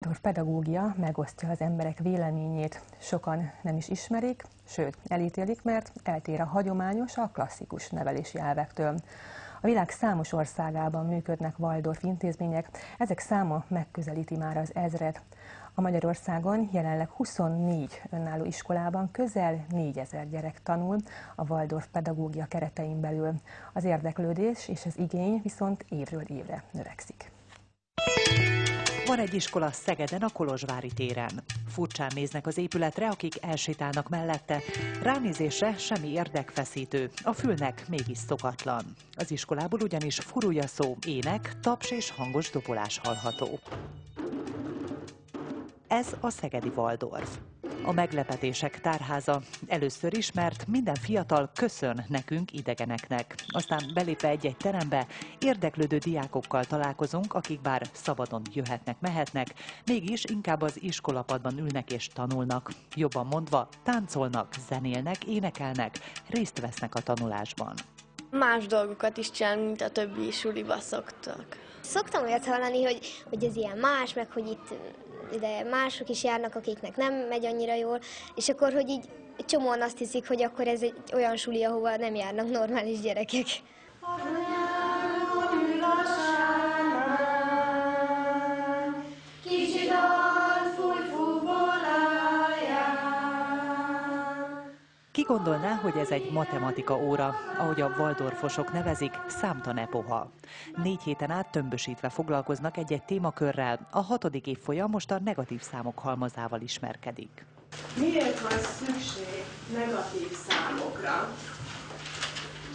A pedagógia megosztja az emberek véleményét, sokan nem is ismerik, sőt elítélik, mert eltér a hagyományos, a klasszikus nevelési elvektől. A világ számos országában működnek Waldorf intézmények, ezek száma megközelíti már az 1000-et. A Magyarországon jelenleg 24 önálló iskolában közel 4000 gyerek tanul a Waldorf pedagógia keretein belül. Az érdeklődés és az igény viszont évről évre növekszik. Van egy iskola Szegeden, a Kolozsvári téren. Furcsán néznek az épületre, akik elsétálnak mellette. Ránézésre semmi érdekfeszítő, a fülnek mégis szokatlan. Az iskolából ugyanis furujaszó, ének, taps és hangos dobolás hallható. Ez a szegedi Waldorf. A meglepetések tárháza. Először is, mert minden fiatal köszön nekünk idegeneknek. Aztán belépve egy-egy terembe érdeklődő diákokkal találkozunk, akik bár szabadon jöhetnek-mehetnek, mégis inkább az iskolapadban ülnek és tanulnak. Jobban mondva, táncolnak, zenélnek, énekelnek, részt vesznek a tanulásban. Más dolgokat is csinálni, mint a többi suliba szoktak. Szoktam olyat hallani, hogy ez ilyen más, meg hogy itt ide mások is járnak, akiknek nem megy annyira jól, és akkor, hogy így csomóan azt hiszik, hogy akkor ez egy olyan suli, ahova nem járnak normális gyerekek. Ki gondolná, hogy ez egy matematika óra, ahogy a waldorfosok nevezik, számtanepoha. 4 héten át tömbösítve foglalkoznak egy-egy témakörrel, a 6. évfolyam most a negatív számok halmazával ismerkedik. Miért van szükség negatív számokra?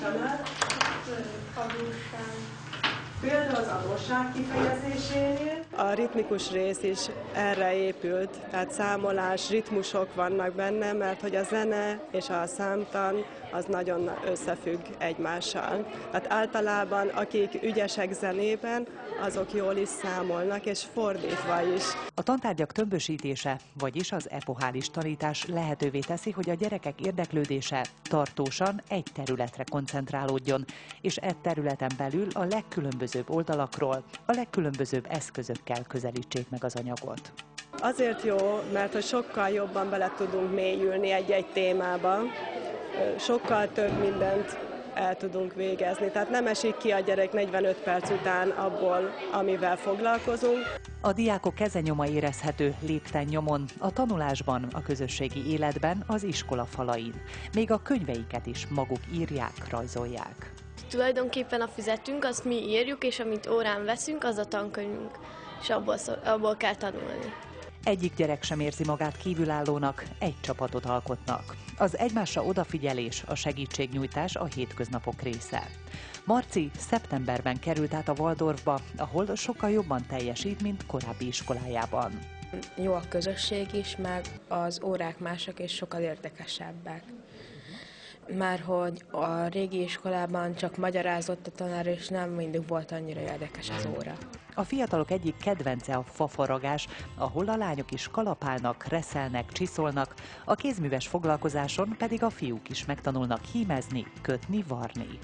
Tanár? Például az adósság kifejezésénél. A ritmikus rész is erre épült, tehát számolás, ritmusok vannak benne, mert hogy a zene és a számtan az nagyon összefügg egymással. Tehát általában akik ügyesek zenében, azok jól is számolnak, és fordítva is. A tantárgyak tömbösítése, vagyis az epohális tanítás lehetővé teszi, hogy a gyerekek érdeklődése tartósan egy területre koncentrálódjon, és egy területen belül a legkülönbözőbb oldalakról, a legkülönbözőbb eszközökkel közelítsék meg az anyagot. Azért jó, mert hogy sokkal jobban bele tudunk mélyülni egy-egy témába, sokkal több mindent el tudunk végezni. Tehát nem esik ki a gyerek 45 perc után abból, amivel foglalkozunk. A diákok kezenyoma érezhető lépten nyomon, a tanulásban, a közösségi életben, az iskola falain. Még a könyveiket is maguk írják, rajzolják. Tulajdonképpen a füzetünk, azt mi írjuk, és amit órán veszünk, az a tankönyvünk, és abból kell tanulni. Egyik gyerek sem érzi magát kívülállónak, egy csapatot alkotnak. Az egymásra odafigyelés, a segítségnyújtás a hétköznapok része. Marci szeptemberben került át a Waldorfba, ahol sokkal jobban teljesít, mint korábbi iskolájában. Jó a közösség is, meg az órák mások és sokkal érdekesebbek. Már hogy a régi iskolában csak magyarázott a tanár, és nem mindig volt annyira érdekes az óra. A fiatalok egyik kedvence a fafaragás, ahol a lányok is kalapálnak, reszelnek, csiszolnak, a kézműves foglalkozáson pedig a fiúk is megtanulnak hímezni, kötni, varni.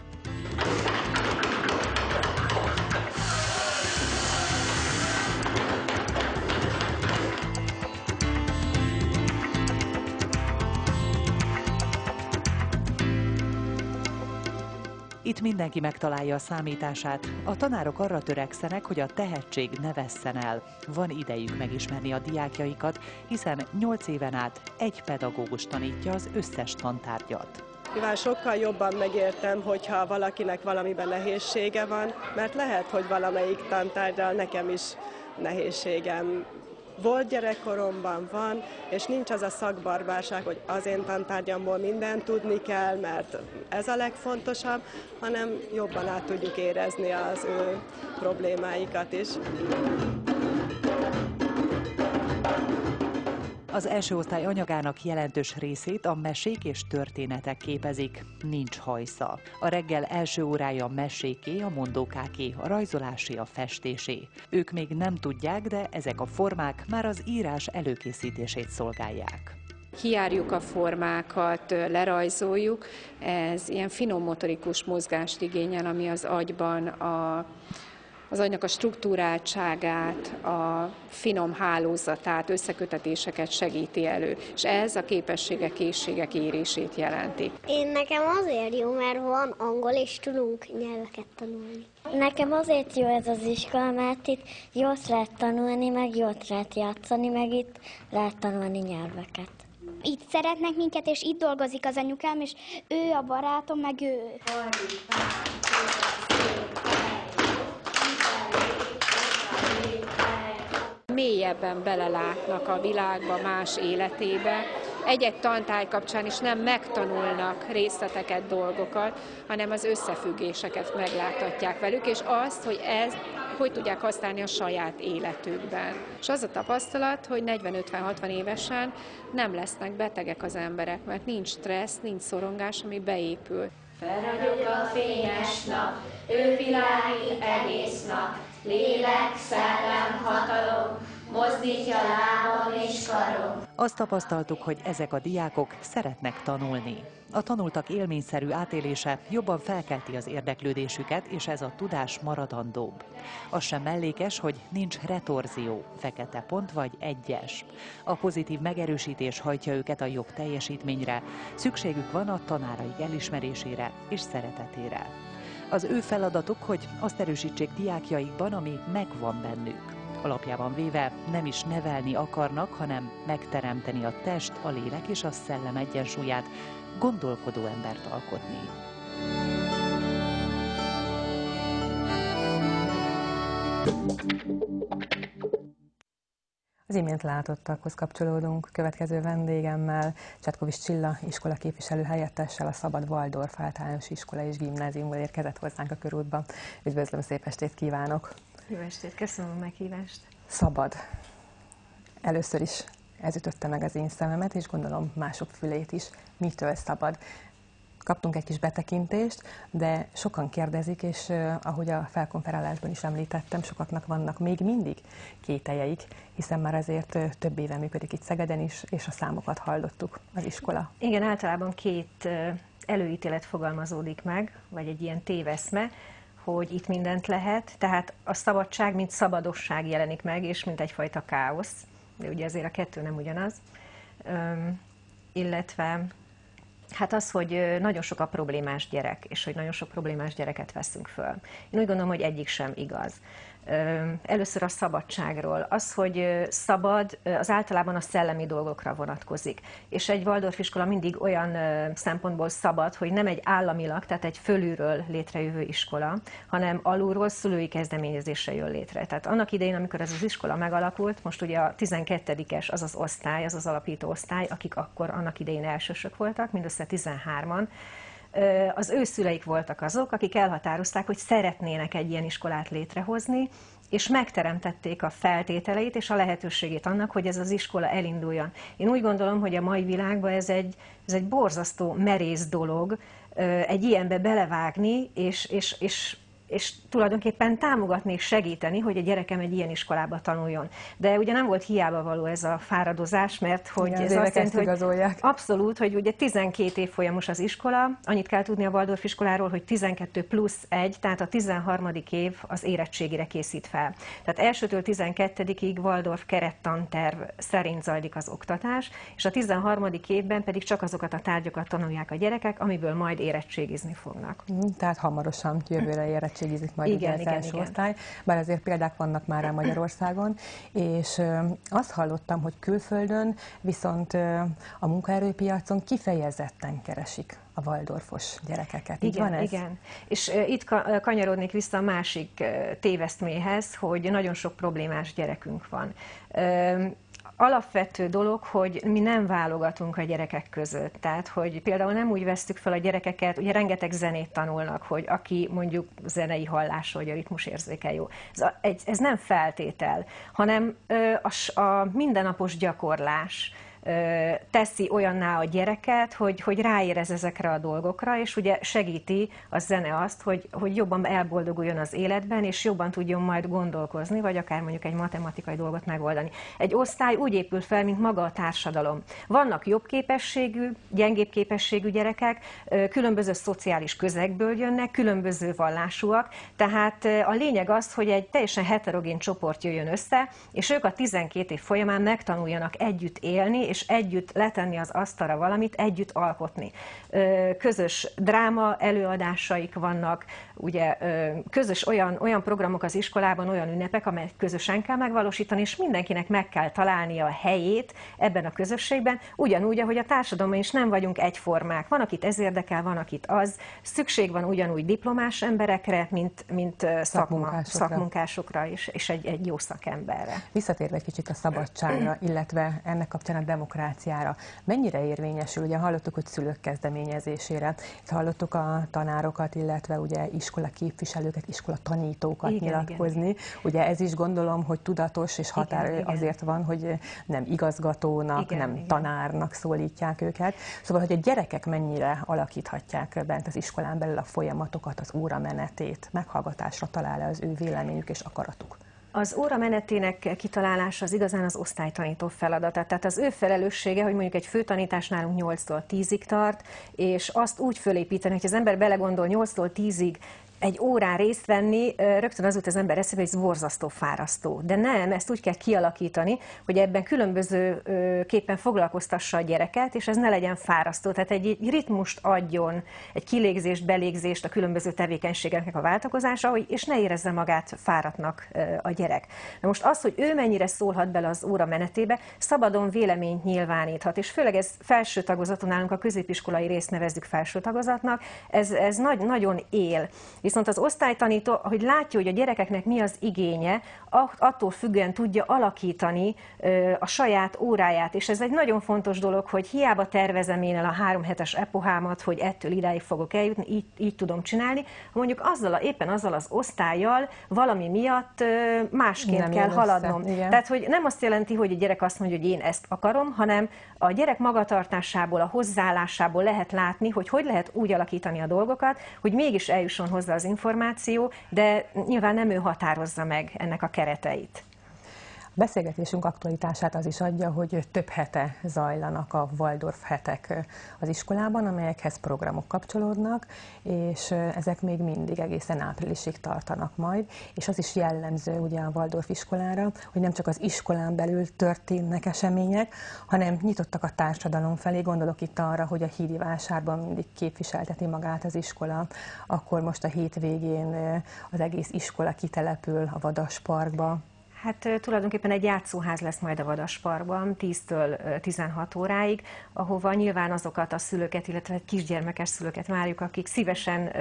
Itt mindenki megtalálja a számítását. A tanárok arra törekszenek, hogy a tehetség ne vesszen el. Van idejük megismerni a diákjaikat, hiszen 8 éven át egy pedagógus tanítja az összes tantárgyat. Mivel sokkal jobban megértem, hogyha valakinek valamiben nehézsége van, mert lehet, hogy valamelyik tantárgyal nekem is nehézségem volt gyerekkoromban, van, és nincs az a szakbarbárság, hogy az én tantárgyamból mindent tudni kell, mert ez a legfontosabb, hanem jobban át tudjuk érezni az ő problémáikat is. Az első osztály anyagának jelentős részét a mesék és történetek képezik. Nincs hajsza. A reggel első órája a meséké, a mondókáké, a rajzolásé, a festésé. Ők még nem tudják, de ezek a formák már az írás előkészítését szolgálják. Kijárjuk a formákat, lerajzoljuk, ez ilyen finom motorikus mozgást igényel, ami az agyban az agynak a struktúráltságát, a finom hálózatát, összekötetéseket segíti elő, és ez a képességek, készségek érését jelenti. Nekem azért jó, mert van angol, és tudunk nyelveket tanulni. Nekem azért jó ez az iskola, mert itt jót lehet tanulni, meg jót lehet játszani, meg itt lehet tanulni nyelveket. Itt szeretnek minket, és itt dolgozik az anyukám, és ő a barátom, meg ő. Mélyebben belelátnak a világba, más életébe. Egy-egy tantárgy kapcsán is nem megtanulnak részleteket, dolgokat, hanem az összefüggéseket megláthatják velük, és azt, hogy ezt hogy tudják használni a saját életükben. És az a tapasztalat, hogy 40-50-60 évesen nem lesznek betegek az emberek, mert nincs stressz, nincs szorongás, ami beépül. Felragyog a fényes nap, ő világít egész nap, lélek, szellem, hatalom, mozdítja lábam és karom. Azt tapasztaltuk, hogy ezek a diákok szeretnek tanulni. A tanultak élményszerű átélése jobban felkelti az érdeklődésüket, és ez a tudás maradandóbb. Az sem mellékes, hogy nincs retorzió, fekete pont vagy egyes. A pozitív megerősítés hajtja őket a jobb teljesítményre, szükségük van a tanáraik elismerésére és szeretetére. Az ő feladatuk, hogy azt erősítsék diákjaikban, ami megvan bennük. Alapjában véve nem is nevelni akarnak, hanem megteremteni a test, a lélek és a szellem egyensúlyát, gondolkodó embert alkotni. Az imént látottakhoz kapcsolódunk következő vendégemmel, Csetkovics Csilla iskola képviselő helyettessel, a Szabad Waldorf Általános Iskola és Gimnáziumból érkezett hozzánk a körútba. Üdvözlöm, szép estét kívánok! Jó estét, köszönöm a meghívást! Szabad. Először is ez ütötte meg az én szememet, és gondolom mások fülét is. Mitől szabad? Kaptunk egy kis betekintést, de sokan kérdezik, és ahogy a felkonferálásban is említettem, sokaknak vannak még mindig kételjeik, hiszen már azért több éve működik itt Szegeden is, és a számokat hallottuk, az iskola. Igen, általában két előítélet fogalmazódik meg, vagy egy ilyen téveszme, hogy itt mindent lehet, tehát a szabadság, mint szabadosság jelenik meg, és mint egyfajta káosz, de ugye azért a kettő nem ugyanaz, illetve hát az, hogy nagyon sok a problémás gyerek, és hogy nagyon sok problémás gyereket veszünk föl. Én úgy gondolom, hogy egyik sem igaz. Először a szabadságról. Az, hogy szabad, az általában a szellemi dolgokra vonatkozik. És egy Waldorf iskola mindig olyan szempontból szabad, hogy nem egy államilag, tehát egy fölülről létrejövő iskola, hanem alulról szülői kezdeményezésre jön létre. Tehát annak idején, amikor ez az iskola megalakult, most ugye a 12-es az az osztály, az az alapító osztály, akik akkor annak idején elsősök voltak, mindössze 13-an, az ő szüleik voltak azok, akik elhatározták, hogy szeretnének egy ilyen iskolát létrehozni, és megteremtették a feltételeit és a lehetőségét annak, hogy ez az iskola elinduljon. Én úgy gondolom, hogy a mai világban ez egy borzasztó merész dolog, egy ilyenbe belevágni, és tulajdonképpen támogatni és segíteni, hogy a gyerekem egy ilyen iskolába tanuljon. De ugye nem volt hiába való ez a fáradozás, mert hogy igen, ez azt jelenti, hogy abszolút, hogy ugye 12 évfolyamos az iskola, annyit kell tudni a Waldorf iskoláról, hogy 12 plusz 1, tehát a 13. év az érettségire készít fel. Tehát 1-től 12-ig Waldorf kerettanterv szerint zajlik az oktatás, és a 13. évben pedig csak azokat a tárgyakat tanulják a gyerekek, amiből majd érettségizni fognak. Tehát hamarosan jövőre érettségizik majd igen, az első osztály, bár azért példák vannak már rá Magyarországon, és azt hallottam, hogy külföldön viszont a munkaerőpiacon kifejezetten keresik a waldorfos gyerekeket. Így igen, van ez? Igen. És itt kanyarodnék vissza a másik téveszméhez, hogy nagyon sok problémás gyerekünk van. Alapvető dolog, hogy mi nem válogatunk a gyerekek között. Tehát, hogy például nem úgy vesszük fel a gyerekeket, ugye rengeteg zenét tanulnak, hogy aki mondjuk zenei hallásra, vagy a ritmusérzéke jó. Ez nem feltétel, hanem a mindennapos gyakorlás, teszi olyanná a gyereket, hogy ráérez ezekre a dolgokra, és ugye segíti a zene azt, hogy jobban elboldoguljon az életben, és jobban tudjon majd gondolkozni, vagy akár mondjuk egy matematikai dolgot megoldani. Egy osztály úgy épül fel, mint maga a társadalom. Vannak jobb képességű, gyengébb képességű gyerekek, különböző szociális közegből jönnek, különböző vallásúak, tehát a lényeg az, hogy egy teljesen heterogén csoport jöjjön össze, és ők a 12 év folyamán megtanuljanak együtt élni, és együtt letenni az asztalra valamit, együtt alkotni. Közös dráma előadásaik vannak, ugye közös olyan programok az iskolában, olyan ünnepek, amelyet közösen kell megvalósítani, és mindenkinek meg kell találnia a helyét ebben a közösségben, ugyanúgy, ahogy a társadalomban is nem vagyunk egyformák. Van, akit ez érdekel, van, akit az. Szükség van ugyanúgy diplomás emberekre, mint szakmunkásokra és egy jó szakemberre. Visszatérve egy kicsit a szabadságra, illetve ennek kapcsán a demokráciára. Mennyire érvényesül? Ugye hallottuk, hogy szülők kezdeményezésére. Itt hallottuk a tanárokat, illetve ugye iskola képviselőket, iskola tanítókat nyilatkozni. Igen. Ugye ez is gondolom, hogy tudatos és határ azért van, hogy nem igazgatónak, nem tanárnak szólítják őket. Szóval, hogy a gyerekek mennyire alakíthatják bent az iskolán belül a folyamatokat, az óramenetét, meghallgatásra talál-e az ő véleményük és akaratuk? Az óra menetének kitalálása az igazán az osztálytanító feladata. Tehát az ő felelőssége, hogy mondjuk egy főtanítás nálunk 8-tól 10-ig tart, és azt úgy fölépíteni, hogy az ember belegondol 8-tól 10-ig egy órán részt venni, rögtön az jut az ember eszébe, hogy ez borzasztó fárasztó. De nem, ezt úgy kell kialakítani, hogy ebben különbözőképpen foglalkoztassa a gyereket, és ez ne legyen fárasztó. Tehát egy ritmust adjon, egy kilégzést, belégzést a különböző tevékenységeknek a váltakozása, és ne érezze magát fáradtnak a gyerek. De most az, hogy ő mennyire szólhat bele az óra menetébe, szabadon véleményt nyilváníthat, és főleg ez felső tagozaton, nálunk a középiskolai részt nevezzük felső tagozatnak, ez nagyon él. Viszont az osztálytanító, hogy látja, hogy a gyerekeknek mi az igénye, attól függően tudja alakítani a saját óráját. És ez egy nagyon fontos dolog, hogy hiába tervezem én el a 3 hetes epohámat, hogy ettől idáig fogok eljutni, így tudom csinálni, mondjuk éppen azzal az osztállyal valami miatt másként nem kell haladnom. Tehát, hogy nem azt jelenti, hogy a gyerek azt mondja, hogy én ezt akarom, hanem a gyerek magatartásából, a hozzáállásából lehet látni, hogy lehet úgy alakítani a dolgokat, hogy mégis eljusson hozzá az információ, de nyilván nem ő határozza meg ennek a kereteit. A beszélgetésünk aktualitását az is adja, hogy több hete zajlanak a Waldorf hetek az iskolában, amelyekhez programok kapcsolódnak, és ezek még mindig egészen áprilisig tartanak majd, és az is jellemző ugye a Waldorf iskolára, hogy nem csak az iskolán belül történnek események, hanem nyitottak a társadalom felé. Gondolok itt arra, hogy a Hídi Vásárban mindig képviselteti magát az iskola, akkor most a hétvégén az egész iskola kitelepül a Vadasparkba. Hát tulajdonképpen egy játszóház lesz majd a Vadasparkban 10-től 16 óráig, ahova nyilván azokat a szülőket, illetve kisgyermekes szülőket várjuk, akik szívesen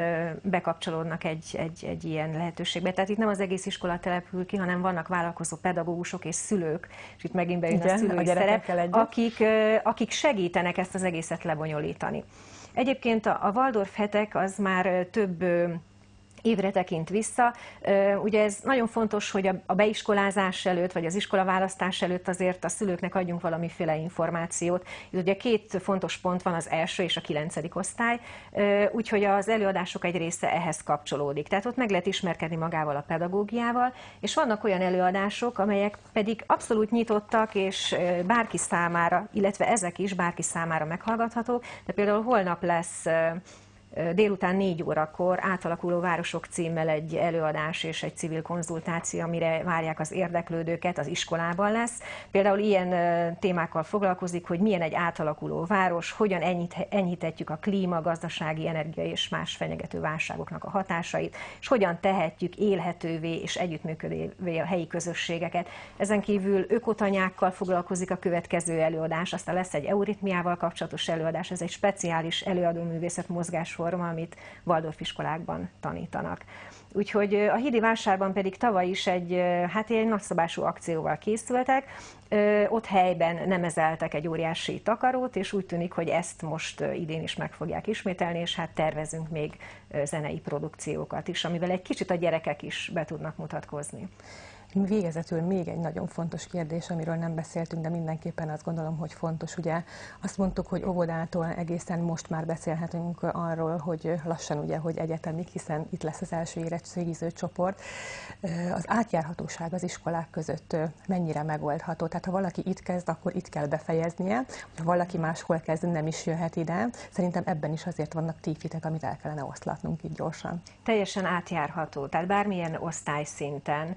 bekapcsolódnak egy ilyen lehetőségbe. Tehát itt nem az egész iskola települ ki, hanem vannak vállalkozó pedagógusok és szülők, és itt megint bejön a szülői szerep, akik segítenek ezt az egészet lebonyolítani. Egyébként a Waldorf hetek az már több évre tekint vissza. Ugye ez nagyon fontos, hogy a beiskolázás előtt, vagy az iskolaválasztás előtt azért a szülőknek adjunk valamiféle információt. Itt ugye 2 fontos pont van, az első és a 9. osztály, úgyhogy az előadások egy része ehhez kapcsolódik. Tehát ott meg lehet ismerkedni magával a pedagógiával, és vannak olyan előadások, amelyek pedig abszolút nyitottak, és bárki számára, illetve ezek is bárki számára meghallgathatók, de például holnap lesz délután 4 órakor Átalakuló városok címmel egy előadás és egy civil konzultáció, amire várják az érdeklődőket, az iskolában lesz. Például ilyen témákkal foglalkozik, hogy milyen egy átalakuló város, hogyan enyhíthetjük a klíma, gazdasági, energia és más fenyegető válságoknak a hatásait, és hogyan tehetjük élhetővé és együttműködővé a helyi közösségeket. Ezen kívül ökotanyákkal foglalkozik a következő előadás, aztán lesz egy euritmiával kapcsolatos előadás, ez egy speciális előadóművészet mozgásforma, amit Waldorf iskolákban tanítanak. Úgyhogy a Hídi Vásárban pedig tavaly is egy nagyszabású akcióval készültek, ott helyben nemezeltek egy óriási takarót, és úgy tűnik, hogy ezt most idén is meg fogják ismételni, és hát tervezünk még zenei produkciókat is, amivel egy kicsit a gyerekek is be tudnak mutatkozni. Végezetül még egy nagyon fontos kérdés, amiről nem beszéltünk, de mindenképpen azt gondolom, hogy fontos. Ugye azt mondtuk, hogy óvodától egészen most már beszélhetünk arról, hogy lassan ugye, hogy egyetemig, hiszen itt lesz az első érettségiző csoport. Az átjárhatóság az iskolák között mennyire megoldható? Tehát ha valaki itt kezd, akkor itt kell befejeznie, ha valaki máshol kezd, nem is jöhet ide. Szerintem ebben is azért vannak tífitek, amit el kellene oszlatnunk így gyorsan. Teljesen átjárható, tehát bármilyen osztályszinten.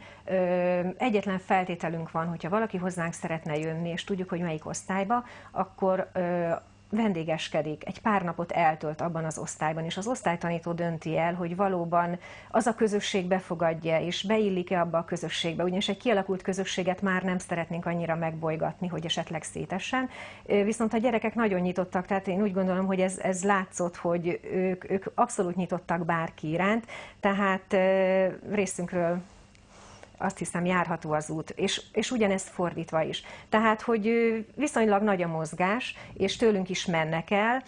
Egyetlen feltételünk van, hogyha valaki hozzánk szeretne jönni, és tudjuk, hogy melyik osztályba, akkor vendégeskedik, egy pár napot eltölt abban az osztályban, és az osztálytanító dönti el, hogy valóban az a közösség befogadja, és beillik-e abba a közösségbe, ugyanis egy kialakult közösséget már nem szeretnénk annyira megbolygatni, hogy esetleg szétessen. Viszont a gyerekek nagyon nyitottak, tehát én úgy gondolom, hogy ez látszott, hogy ők abszolút nyitottak bárki iránt, tehát részünkről azt hiszem járható az út, és ugyanezt fordítva is. Tehát, hogy viszonylag nagy a mozgás, és tőlünk is mennek el.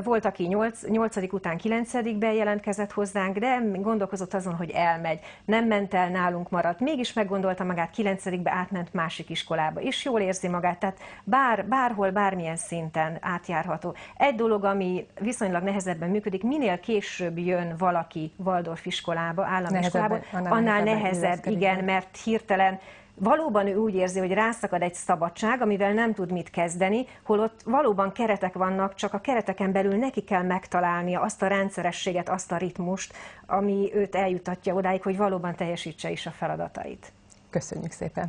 Volt, aki 8. után 9-be jelentkezett hozzánk, de gondolkozott azon, hogy elmegy. Nem ment el, nálunk maradt. Mégis meggondolta magát, 9-be átment másik iskolába, és jól érzi magát. Tehát bárhol, bármilyen szinten átjárható. Egy dolog, ami viszonylag nehezebben működik, minél később jön valaki Waldorf iskolába, állami iskolába, annál nehezebb, igen, mert hirtelen valóban ő úgy érzi, hogy rászakad egy szabadság, amivel nem tud mit kezdeni, holott valóban keretek vannak, csak a kereteken belül neki kell megtalálnia azt a rendszerességet, azt a ritmust, ami őt eljutatja odáig, hogy valóban teljesítse is a feladatait. Köszönjük szépen!